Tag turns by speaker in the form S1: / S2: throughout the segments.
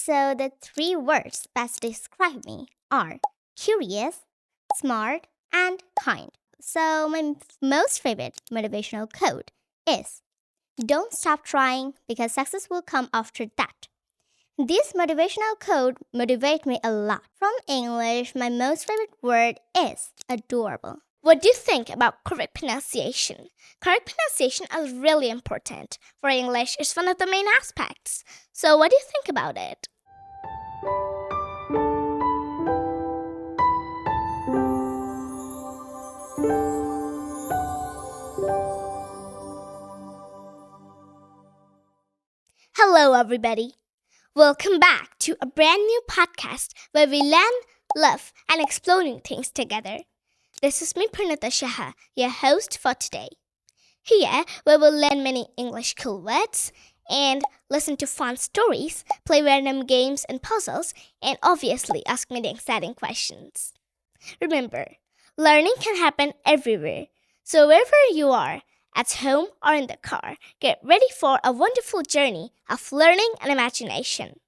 S1: So the three words best describe me are curious, smart, and kind. So my most favorite motivational quote is don't stop trying because success will come after that. This motivational quote motivate me a lot. From English, my most favorite word is adorable.
S2: What do you think about correct pronunciation? Correct pronunciation is really important. For English, it's one of the main aspects. So what do you think about it? Hello, everybody. Welcome back to a brand new podcast where we learn, love, and explore new things together. This is me, Pranita Shah, your host for today. Here, we will learn many English cool words and listen to fun stories, play random games and puzzles, and obviously ask many exciting questions. Remember, learning can happen everywhere. So wherever you are, at home or in the car, get ready for a wonderful journey of learning and imagination.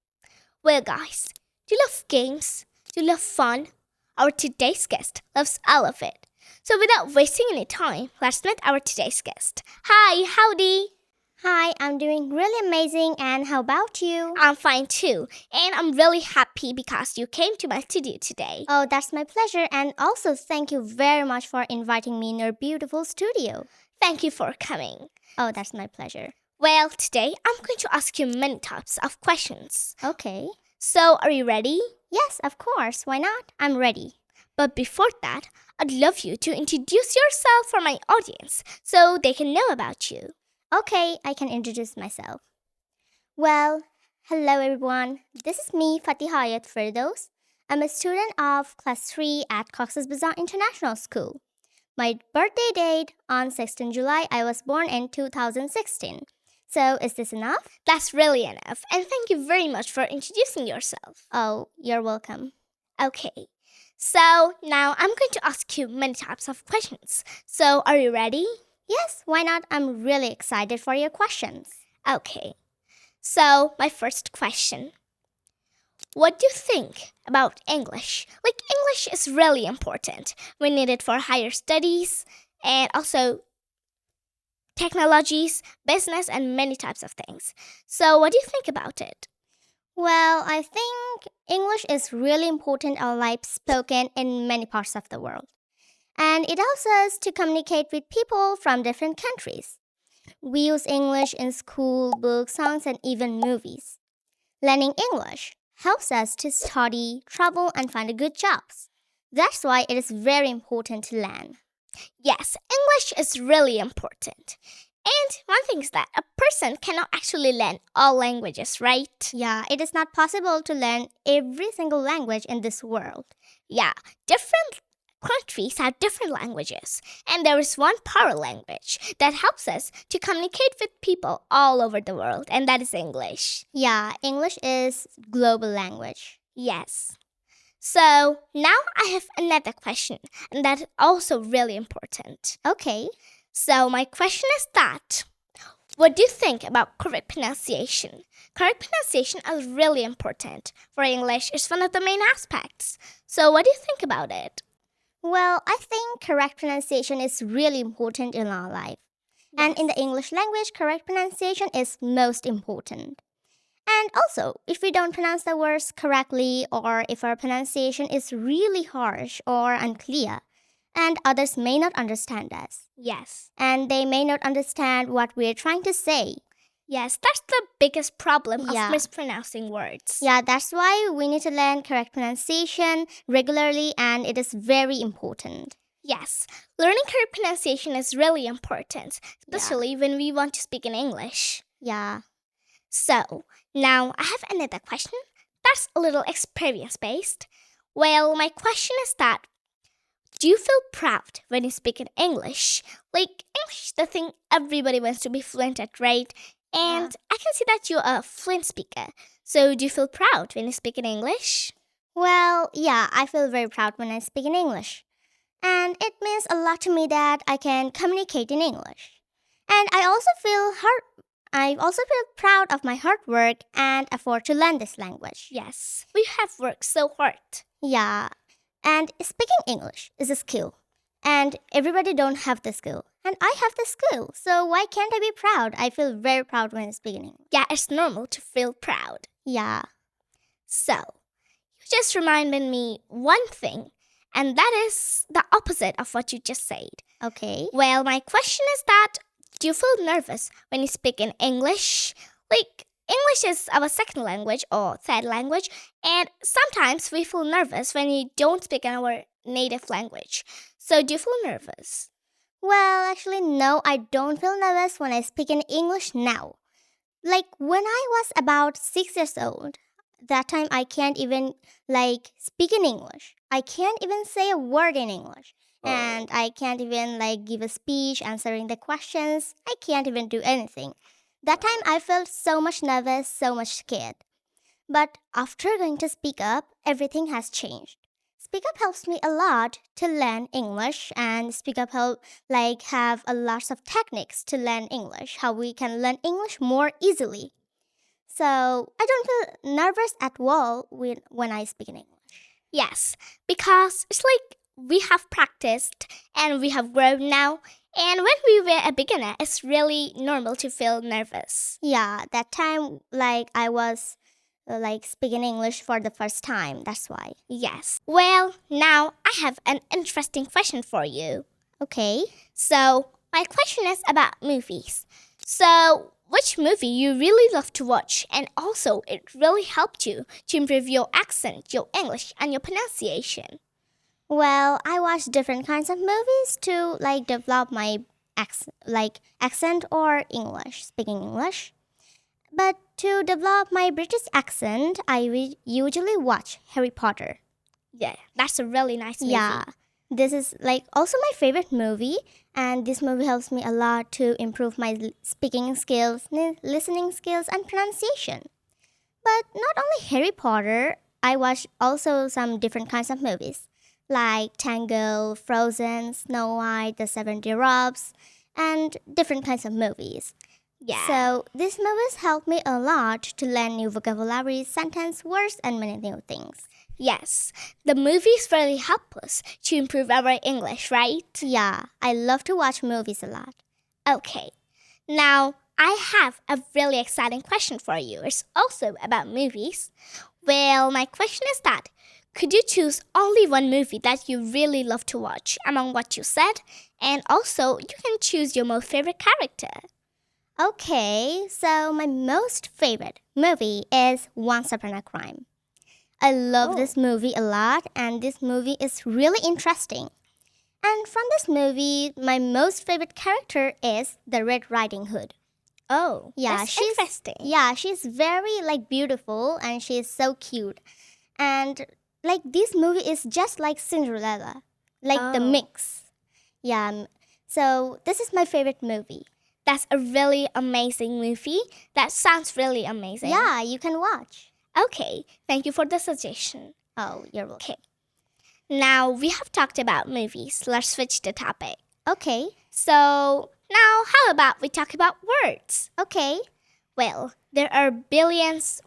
S2: Well, guys, do you love games? Do you love fun? Our today's guest loves all of it. So without wasting any time, let's meet our today's guest. Hi, howdy.
S1: Hi, I'm doing really amazing, and how about you?
S2: I'm fine too, and I'm really happy because you came to my studio today.
S1: Oh, that's my pleasure, and also thank you very much for inviting me in your beautiful studio.
S2: Thank you for coming.
S1: Oh, that's my pleasure.
S2: Well, today I'm going to ask you many types of questions.
S1: Okay.
S2: So, are you ready?
S1: Yes, of course. Why not? I'm ready.
S2: But before that, I'd love you to introduce yourself for my audience so they can know about you.
S1: Okay, I can introduce myself. Well, hello everyone. This is me, Fatihayat Firdaus. I'm a student of Class 3 at Cox's Bazar International School. My birthday date on 16 July, I was born in 2016. So, is this enough?
S2: That's really enough. And thank you very much for introducing yourself.
S1: Oh, you're welcome.
S2: Okay. So, now I'm going to ask you many types of questions. So, are you ready?
S1: Yes, why not? I'm really excited for your questions.
S2: Okay. So, my first question. What do you think about English? Like, English is really important. We need it for higher studies and also technologies, business, and many types of things. So, what do you think about it?
S1: Well, I think English is really important in our life spoken in many parts of the world. And it helps us to communicate with people from different countries. We use English in school, books, songs, and even movies. Learning English helps us to study, travel, and find good jobs. That's why it is very important to learn.
S2: Yes, English is really important. And one thing is that a person cannot actually learn all languages, right?
S1: Yeah, it is not possible to learn every single language in this world.
S2: Yeah, different countries have different languages, and there is one power language that helps us to communicate with people all over the world, and that is English.
S1: Yeah, English is global language.
S2: Yes. So now I have another question, and that's also really important.
S1: Okay.
S2: So my question is that, what do you think about correct pronunciation? Correct pronunciation is really important. For English, it's one of the main aspects. So what do you think about it?
S1: Well, I think correct pronunciation is really important in our life.
S2: Yes.
S1: And in the English language, correct pronunciation is most important. And also, if we don't pronounce the words correctly or if our pronunciation is really harsh or unclear, and others may not understand us.
S2: Yes.
S1: And they may not understand what we're trying to say.
S2: Yes, that's the biggest problem
S1: Yeah.
S2: of mispronouncing words.
S1: Yeah, that's why we need to learn correct pronunciation regularly, and it is very important.
S2: Yes, learning correct pronunciation is really important, especially when we want to speak in English.
S1: Yeah.
S2: So, now I have another question that's a little experience-based. Well, my question is that, do you feel proud when you speak in English? Like, English is the thing everybody wants to be fluent at, right? And I can see that you're a fluent speaker. So, do you feel proud when you speak in English?
S1: Well, yeah, I feel very proud when I speak in English. And it means a lot to me that I can communicate in English. And I also feel I also feel proud of my hard work and effort to learn this language.
S2: Yes, we have worked so hard.
S1: Yeah, and speaking English is a skill. And everybody don't have the skill. And I have the skill. So why can't I be proud? I feel very proud when speaking English.
S2: Yeah, it's normal to feel proud.
S1: Yeah.
S2: So, you just reminded me one thing, and that is the opposite of what you just said.
S1: Okay.
S2: Well, my question is that do you feel nervous when you speak in English? Like, English is our second language or third language, and sometimes we feel nervous when we don't speak in our native language. So, do you feel nervous?
S1: Well, actually, no, I don't feel nervous when I speak in English now. Like when I was about 6 years old, that time I can't even speak in English. I can't even say a word in English. And I can't even give a speech answering the questions. I can't even do anything. That time I felt so much nervous, so much scared. But after going to SpeakUp, everything has changed. SpeakUp helps me a lot to learn English, and SpeakUp help have a lots of techniques to learn English, how we can learn English more easily. So I don't feel nervous at all when I speak in English.
S2: Yes, because it's like we have practiced and we have grown now. And when we were a beginner, it's really normal to feel nervous.
S1: Yeah, that time I was speaking English for the first time. That's why.
S2: Yes. Well, now I have an interesting question for you.
S1: Okay.
S2: So, my question is about movies. So, which movie you really love to watch and also it really helped you to improve your accent, your English, and your pronunciation?
S1: Well, I watch different kinds of movies to develop my accent or English, speaking English. But to develop my British accent, I usually watch Harry Potter.
S2: Yeah, that's a really nice movie.
S1: Yeah, this is also my favorite movie, and this movie helps me a lot to improve my speaking skills, listening skills, and pronunciation. But not only Harry Potter, I watch also some different kinds of movies like Tango, Frozen, Snow White, The Seven Dwarfs, and different kinds of movies.
S2: Yeah.
S1: So these movies help me a lot to learn new vocabulary, sentence, words, and many new things.
S2: Yes, the movies really help us to improve our English, right?
S1: Yeah, I love to watch movies a lot.
S2: Okay, now I have a really exciting question for you. It's also about movies. Well, my question is that could you choose only one movie that you really love to watch among what you said? And also, you can choose your most favorite character.
S1: Okay, so my most favorite movie is Once Upon a Crime. I love this movie a lot, and this movie is really interesting. And from this movie, my most favorite character is the Red Riding Hood.
S2: Oh,
S1: Yeah,
S2: that's
S1: she's
S2: interesting.
S1: Yeah, she's very beautiful, and she's so cute. And this movie is just like Cinderella, the mix. Yeah, so this is my favorite movie.
S2: That's a really amazing movie. That sounds really amazing.
S1: Yeah, you can watch.
S2: Okay, thank you for the suggestion.
S1: Oh, you're welcome.
S2: Okay. Now we have talked about movies. Let's switch the topic.
S1: Okay.
S2: So now how about we talk about words?
S1: Okay.
S2: Well, there are billions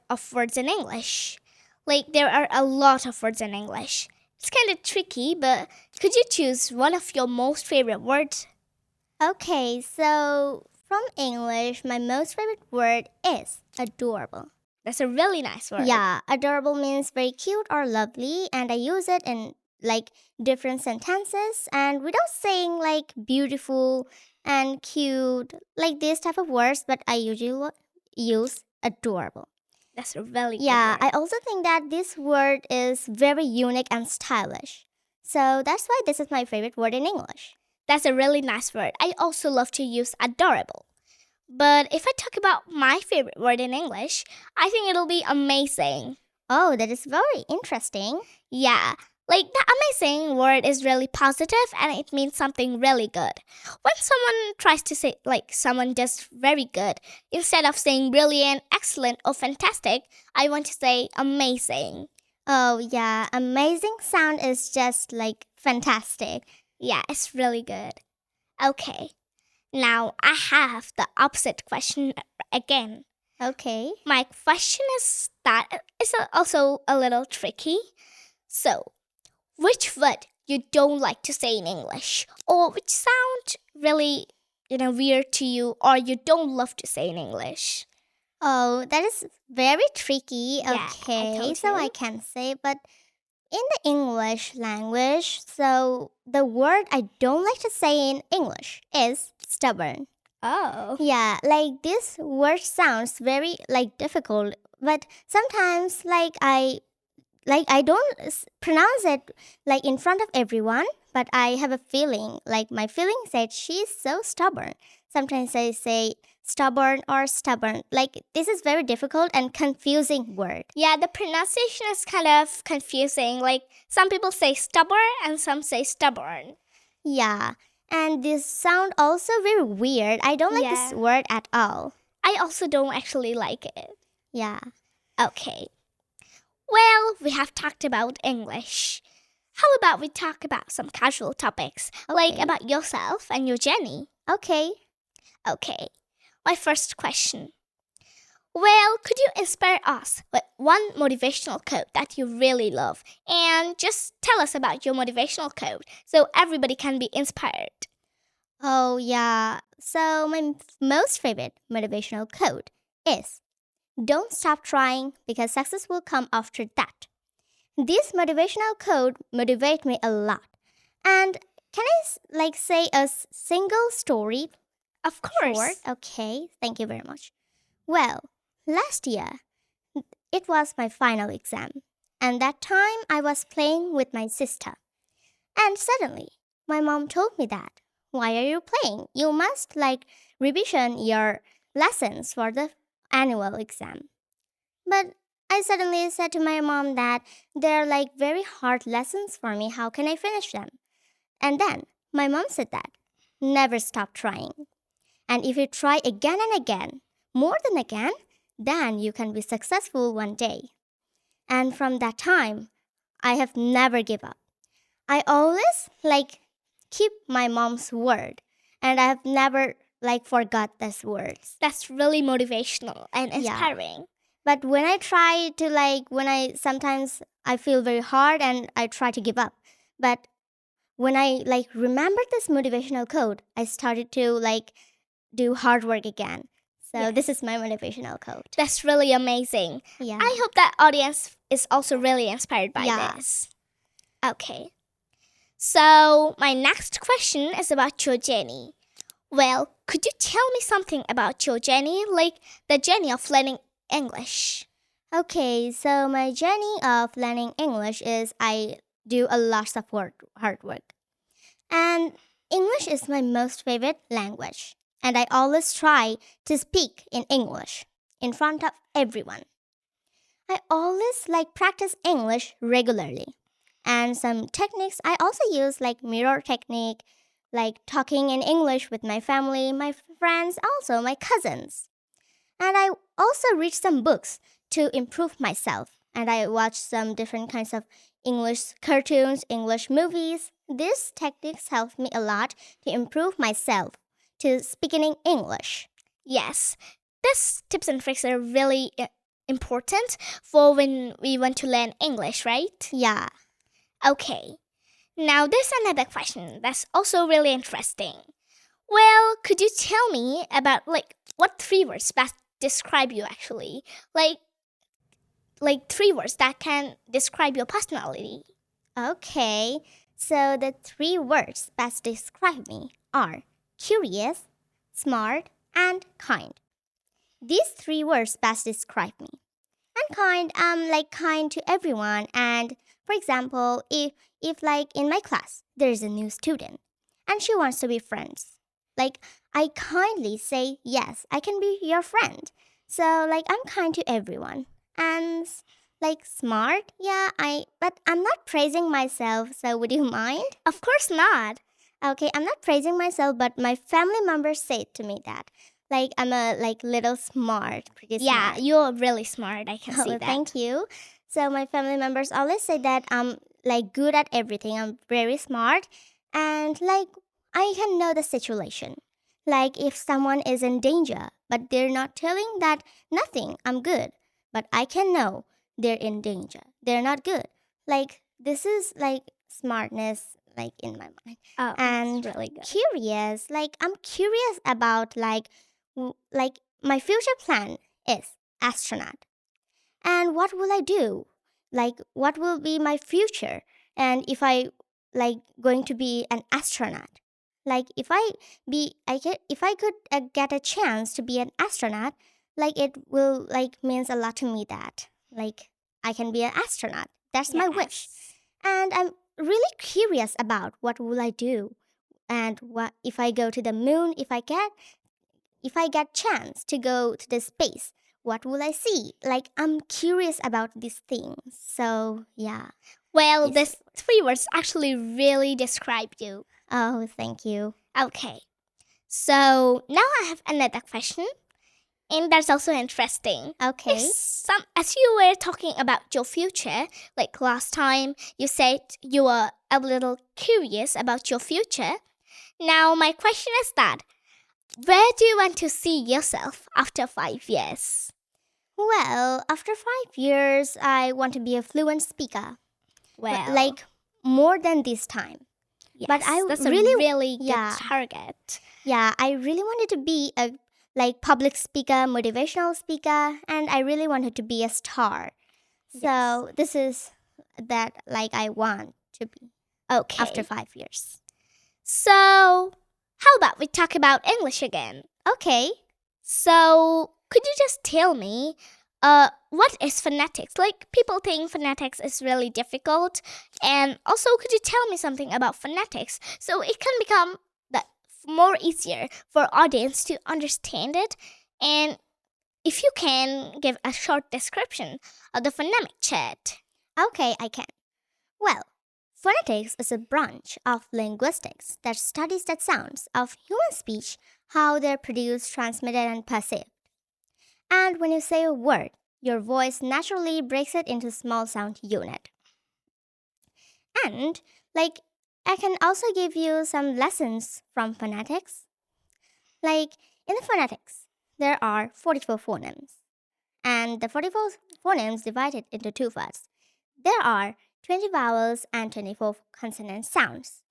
S2: of words in English. There are a lot of words in English. It's kind of tricky, but could you choose one of your most favorite words?
S1: Okay, so from English, my most favorite word is adorable.
S2: That's a really nice word.
S1: Yeah, adorable means very cute or lovely, and I use it in different sentences and without saying beautiful and cute, these type of words, but I usually use adorable.
S2: That's a really good
S1: Yeah,
S2: word.
S1: I also think that this word is very unique and stylish. So that's why this is my favorite word in English.
S2: That's a really nice word. I also love to use adorable. But if I talk about my favorite word in English, I think it'll be amazing.
S1: Oh, that is very interesting.
S2: Yeah, the amazing word is really positive and it means something really good. When someone tries to say someone does very good, instead of saying brilliant, excellent, or fantastic, I want to say amazing.
S1: Oh, yeah, amazing sound is just fantastic.
S2: Yeah, it's really good. Okay. Now I have the opposite question again.
S1: Okay.
S2: My question is also a little tricky. So, which word you don't like to say in English, or which sound really weird to you, or you don't love to say in English?
S1: Oh, that is very tricky.
S2: Yeah, I
S1: Okay,
S2: told
S1: so I
S2: you.
S1: can say, but in the English language, so the word I don't like to say in English is stubborn.
S2: Oh.
S1: Yeah, like this word sounds very like difficult, but sometimes I don't pronounce it like in front of everyone, but I have a feeling like my feeling said she's so stubborn. Sometimes I say stubborn or stubborn. Like this is very difficult and confusing word.
S2: Yeah, the pronunciation is kind of confusing. Like some people say stubborn and some say stubborn.
S1: Yeah, and this sound also very weird. I don't like this
S2: Yeah.
S1: word at all.
S2: I also don't actually like it.
S1: Yeah.
S2: Okay. Well, we have talked about English. How about we talk about some casual topics, like
S1: Okay.
S2: about yourself and your journey?
S1: Okay.
S2: Okay. My first question. Well, could you inspire us with one motivational quote that you really love? And just tell us about your motivational quote so everybody can be inspired.
S1: Oh, yeah. So, my most favorite motivational quote is don't stop trying because success will come after that. This motivational quote motivate me a lot. And can I say a single story?
S2: Of
S1: Short?
S2: course.
S1: Okay, thank you very much. Well, last year it was my final exam. And that time I was playing with my sister. And suddenly, my mom told me that. Why are you playing? You must revision your lessons for the annual exam. But I suddenly said to my mom that they're like very hard lessons for me. How can I finish them? And then my mom said that never stop trying. And if you try again and again, more than again, then you can be successful one day. And from that time, I have never give up. I always keep my mom's word, and I have never forgot those words.
S2: That's really motivational and
S1: Yeah.
S2: inspiring.
S1: But when I try to when I sometimes I feel very hard and I try to give up. But when I remembered this motivational code, I started to do hard work again. So this is my motivational code.
S2: That's really amazing.
S1: Yeah.
S2: I hope that audience is also really inspired by
S1: Yeah.
S2: this. Okay. So, my next question is about your journey. Well, could you tell me something about your journey, like the journey of learning English?
S1: Okay, so my journey of learning English is I do a lot of hard work. And English is my most favorite language. And I always try to speak in English in front of everyone. I always practice English regularly. And some techniques I also use like mirror technique, like talking in English with my family, my friends, also my cousins. And I also read some books to improve myself. And I watch some different kinds of English cartoons, English movies. These techniques help me a lot to improve myself to speaking in English.
S2: Yes, these tips and tricks are really important for when we want to learn English, right?
S1: Yeah.
S2: Okay. Now, there's another question that's also really interesting. Well, could you tell me about what 3 words best describe you actually? Like 3 words that can describe your personality.
S1: Okay. So the 3 words best describe me are curious, smart, and kind. These 3 words best describe me. And kind, I'm kind to everyone. And for example, if in my class there is a new student and she wants to be friends, I kindly say yes, I can be your friend. So I'm kind to everyone. And smart, yeah, but I'm not praising myself. So would you mind?
S2: Of course not.
S1: Okay, I'm not praising myself, but my family members say to me that I'm a little smart, pretty
S2: Yeah,
S1: smart.
S2: you're really smart. I can see that.
S1: Thank you. So my family members always say that I'm good at everything. I'm very smart, and I can know the situation. Like if someone is in danger, but they're not telling that nothing, I'm good. But I can know they're in danger. They're not good. Like this is like smartness like in my mind.
S2: Oh,
S1: And
S2: that's really good.
S1: curious, like I'm curious about like my future plan is astronaut. And what will I do? Like what will be my future? And if I like going to be an astronaut, like if I could get a chance to be an astronaut, like it will like means a lot to me that like I can be an astronaut. That's my wish.
S2: Yes.
S1: And I'm really curious about what will I do, and what if I go to the moon, if I get chance to go to the space, what will I see? Like I'm curious about these things. So yeah.
S2: Well,
S1: These
S2: these 3 words actually really describe you.
S1: Oh, thank you.
S2: Okay. So now I have another question, and that's also interesting.
S1: Okay.
S2: As you were talking about your future, like last time, you said you were a little curious about your future. Now my question is that, where do you want to see yourself after 5 years?
S1: Well, after 5 years, I want to be a fluent speaker.
S2: Well,
S1: Like more than this time.
S2: yes,
S1: but I
S2: that's
S1: really-
S2: a really good
S1: yeah.
S2: target.
S1: Yeah, I really wanted to be a like public speaker, motivational speaker, and I really wanted to be a star. So this is that like I want to be
S2: Okay.
S1: after 5 years.
S2: So, how about we talk about English again?
S1: Okay.
S2: So, could you just tell me, what is phonetics? Like, people think phonetics is really difficult, and also, could you tell me something about phonetics so it can become that more easier for audience to understand it? And if you can give a short description of the phonemic chart.
S1: Okay, I can. Well, phonetics is a branch of linguistics that studies the sounds of human speech, how they're produced, transmitted, and perceived. And when you say a word, your voice naturally breaks it into small sound unit. And like I can also give you some lessons from phonetics. Like in the phonetics, there are 44 phonemes. And the 44 phonemes divided into two parts. There are 20 vowels and 24 consonant sounds.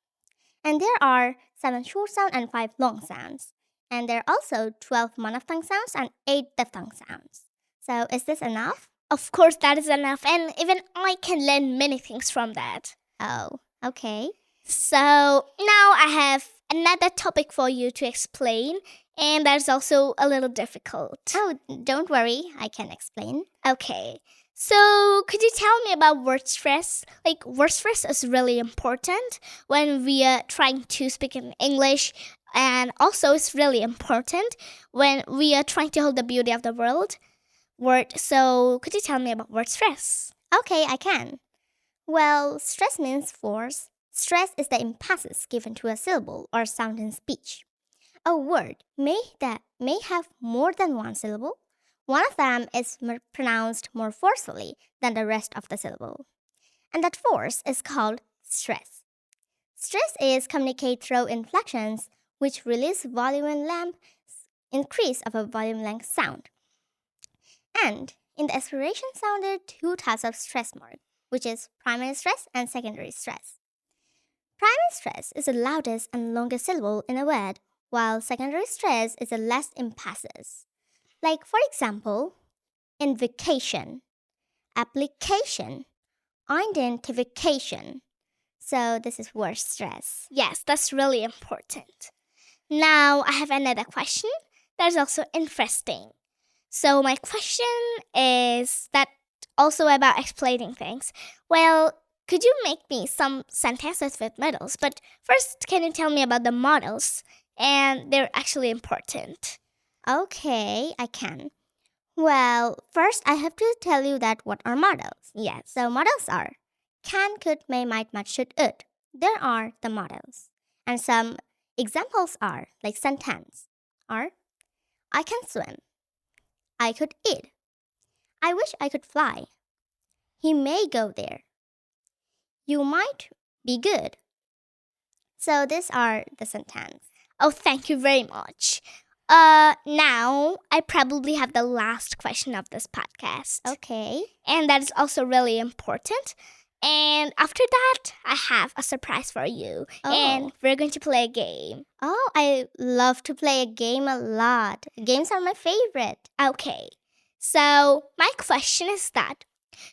S1: And there are 7 short sounds and 5 long sounds. And there are also 12 monophthong sounds and 8 diphthong sounds. So is this enough?
S2: Of course, that is enough, and even I can learn many things from that.
S1: Oh, okay.
S2: So now I have another topic for you to explain, and that's also a little difficult.
S1: Oh, don't worry, I can explain.
S2: Okay. So could you tell me about word stress? Like, word stress is really important when we are trying to speak in English, and also it's really important when we are trying to hold the beauty of the world. So could you tell me about word stress?
S1: Okay, I can. Well, stress means force. Stress is the emphasis given to a syllable or sound in speech. A word may have more than one syllable. One of them is pronounced more forcefully than the rest of the syllable. And that force is called stress. Stress is communicated through inflections, which release volume and length, increase of a volume length sound. And in the expiration sound, there are two types of stress mark, which is primary stress and secondary stress. Primary stress is the loudest and longest syllable in a word, while secondary stress is the less emphasis. Like, for example, invocation, application, identification. So this is word stress.
S2: Yes, that's really important. Now I have another question that's also interesting. So my question is that also about explaining things. Well, could you make me some sentences with modals? But first, can you tell me about the modals? And they're actually important.
S1: Okay, I can. Well, first I have to tell you that what are modals.
S2: Yes.
S1: So modals are can, could, may, might, must, should, would. There are the modals. And some examples are like sentence are I can swim. I could eat. I wish I could fly. He may go there. You might be good. So these are the sentences.
S2: Oh, thank you very much. Now I probably have the last question of this podcast.
S1: Okay.
S2: And that is also really important. And after that, I have a surprise for you. And we're going to play a game.
S1: Oh, I love to play a game a lot. Games are my favorite.
S2: Okay. So, my question is that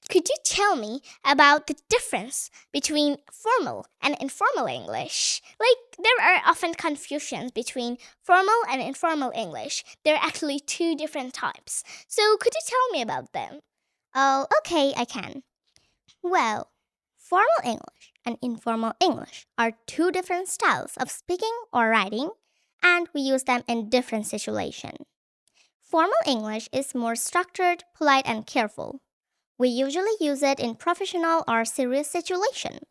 S2: could you tell me about the difference between formal and informal English? Like, there are often confusions between formal and informal English. There are actually two different types. So, could you tell me about them?
S1: Oh, okay, I can. Well, formal English and informal English are two different styles of speaking or writing, and we use them in different situations. Formal English is more structured, polite, and careful. We usually use it in professional or serious situations,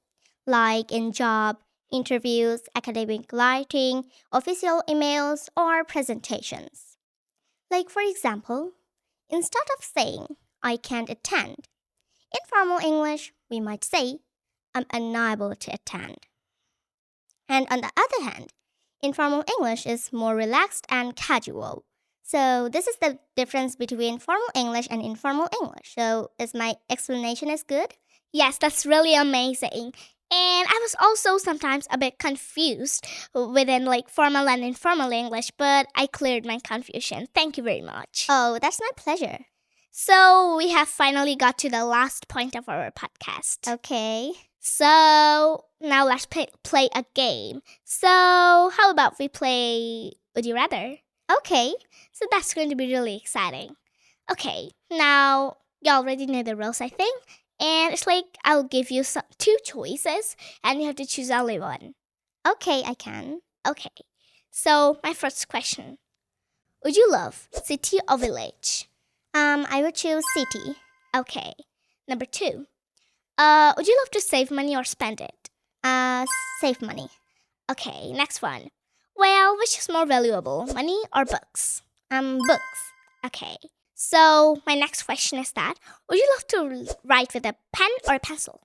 S1: like in job, interviews, academic writing, official emails, or presentations. Like, for example, instead of saying, I can't attend, in formal English, we might say, I'm unable to attend. And on the other hand, informal English is more relaxed and casual. So this is the difference between formal English and informal English. So is my explanation is good?
S2: Yes, that's really amazing. And I was also sometimes a bit confused within like formal and informal English, but I cleared my confusion. Thank you very much.
S1: Oh, that's my pleasure.
S2: So we have finally got to the last point of our podcast.
S1: Okay.
S2: So now let's play a game. So how about we play Would You Rather?
S1: Okay.
S2: So that's going to be really exciting. Okay, now you already know the rules, I think. And it's like I'll give you two choices and you have to choose only one.
S1: Okay, I can.
S2: Okay, so my first question. Would you love city or village?
S1: I would choose city.
S2: Okay. Number 2. Would you love to save money or spend it?
S1: Save money.
S2: Okay, next one. Well, which is more valuable, money or books?
S1: Books.
S2: Okay. So my next question is that would you love to write with a pen or a pencil?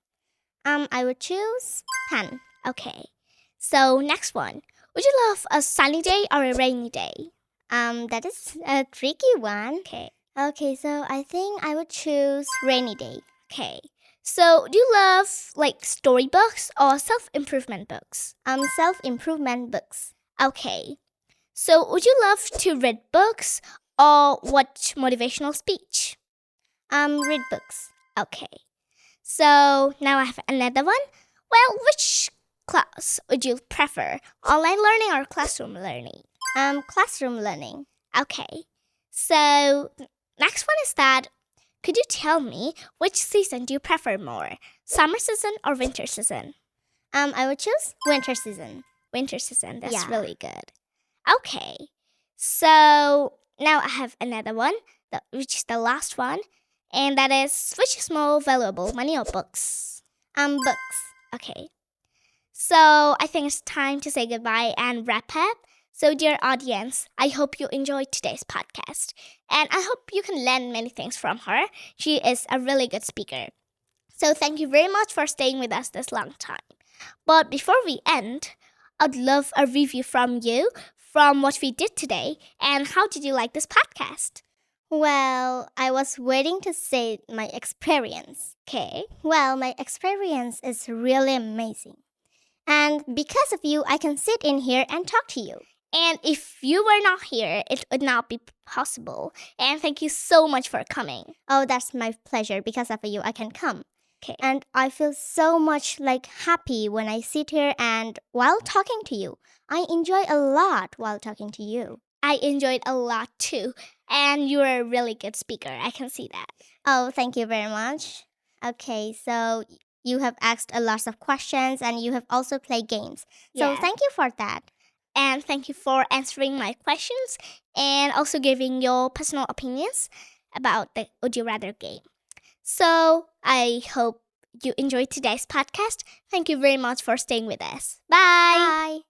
S1: I would choose pen.
S2: Okay. So next one. Would you love a sunny day or a rainy day?
S1: That is a tricky one.
S2: Okay.
S1: Okay, so I think I would choose rainy day.
S2: Okay. So do you love like storybooks or self-improvement books?
S1: Self-improvement books.
S2: Okay. So would you love to read books or watch motivational speech?
S1: Read books.
S2: Okay. So now I have another one. Well, which class would you prefer? Online learning or classroom learning?
S1: Classroom learning.
S2: Okay. So next one is that could you tell me which season do you prefer more? Summer season or winter season?
S1: I would choose winter season.
S2: Winter season. That's
S1: Yeah.
S2: really good. Okay. So now I have another one, which is the last one. And that is, which is more valuable, money or books?
S1: Books.
S2: Okay. So I think it's time to say goodbye and wrap up. So dear audience, I hope you enjoyed today's podcast. And I hope you can learn many things from her. She is a really good speaker. So thank you very much for staying with us this long time. But before we end, I'd love a review from you from what we did today and how did you like this podcast?
S1: Well, I was waiting to say my experience.
S2: Okay.
S1: Well, my experience is really amazing. And because of you, I can sit in here and talk to you.
S2: And if you were not here, it would not be possible. And thank you so much for coming.
S1: Oh, that's my pleasure. Because of you, I can come.
S2: Okay.
S1: And I feel so much like happy when I sit here and while talking to you. I enjoy a lot while talking to you.
S2: I enjoyed a lot too. And you're a really good speaker. I can see that.
S1: Oh, thank you very much. Okay, so you have asked a lot of questions and you have also played games. So
S2: Yeah.
S1: thank you for that.
S2: And thank you for answering my questions and also giving your personal opinions about the Would You Rather game. So I hope you enjoyed today's podcast. Thank you very much for staying with us. Bye.
S1: Bye.